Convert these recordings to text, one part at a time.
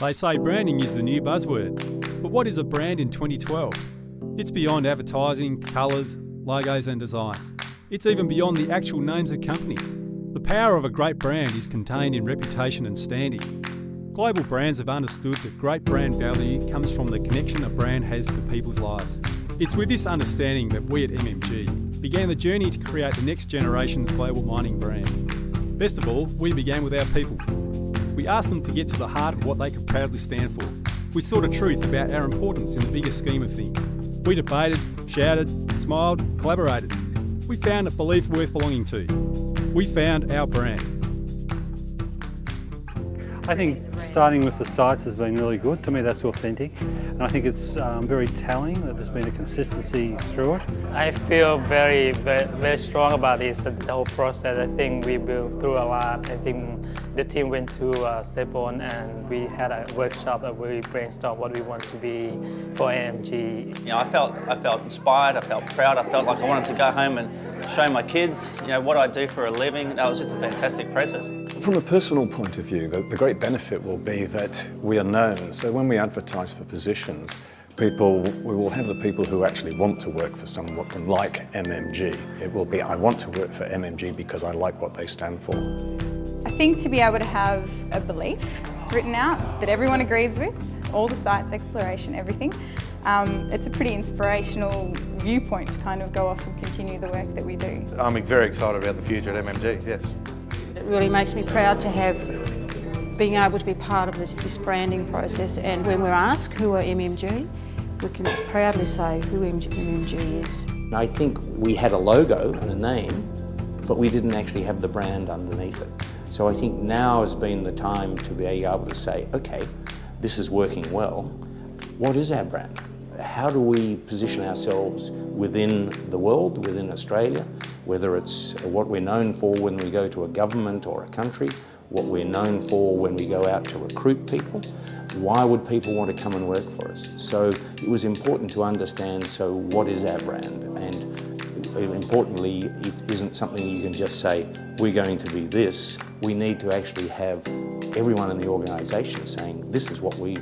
They say branding is the new buzzword, but what is a brand in 2012? It's beyond advertising, colours, logos and designs. It's even beyond the actual names of companies. The power of a great brand is contained in reputation and standing. Global brands have understood that great brand value comes from the connection a brand has to people's lives. It's with this understanding that we at MMG began the journey to create the next generation's global mining brand. Best of all, we began with our people. We asked them to get to the heart of what they could proudly stand for. We sought a truth about our importance in the bigger scheme of things. We debated, shouted, smiled, collaborated. We found a belief worth belonging to. We found our brand. I think starting with the sites has been really good. To me, that's authentic. And I think it's very telling that there's been a consistency through it. I feel very strong about this, the whole process. I think we built through a lot. I think the team went to Sebon and we had a workshop where we brainstormed what we want to be for MMG. You know, I felt inspired, I felt proud, I felt like I wanted to go home and show my kids, you know, what I do for a living. That was just a fantastic process. From a personal point of view, the great benefit will be that we are known. So when we advertise for positions, we will have the people who actually want to work for someone like MMG. It will be, I want to work for MMG because I like what they stand for. I think to be able to have a belief written out that everyone agrees with, all the sites, exploration, everything, it's a pretty inspirational viewpoint to kind of go off and continue the work that we do. I'm very excited about the future at MMG, yes. It really makes me proud to have being able to be part of this branding process, and when we're asked who are MMG, we can proudly say who MMG is. I think we had a logo and a name, but we didn't actually have the brand underneath it. So I think now has been the time to be able to say, okay, this is working well. What is our brand? How do we position ourselves within the world, within Australia, whether it's what we're known for when we go to a government or a country, what we're known for when we go out to recruit people. Why would people want to come and work for us? So it was important to understand, so what is our brand? And importantly, it isn't something you can just say, we're going to be this. We need to actually have everyone in the organisation saying, this is what we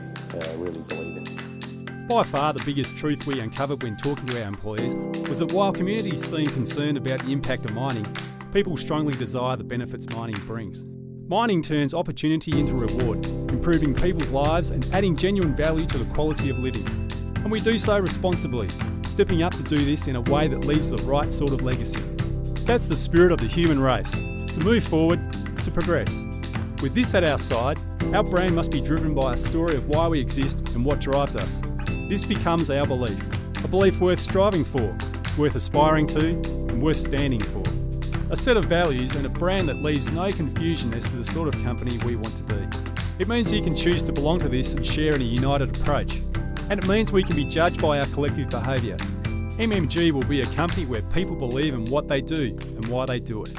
really believe in. By far the biggest truth we uncovered when talking to our employees was that while communities seem concerned about the impact of mining, people strongly desire the benefits mining brings. Mining turns opportunity into reward, improving people's lives and adding genuine value to the quality of living. And we do so responsibly, stepping up to do this in a way that leaves the right sort of legacy. That's the spirit of the human race, to move forward, to progress. With this at our side, our brand must be driven by a story of why we exist and what drives us. This becomes our belief, a belief worth striving for, worth aspiring to, and worth standing for. A set of values and a brand that leaves no confusion as to the sort of company we want to be. It means you can choose to belong to this and share in a united approach. And it means we can be judged by our collective behaviour. MMG will be a company where people believe in what they do and why they do it.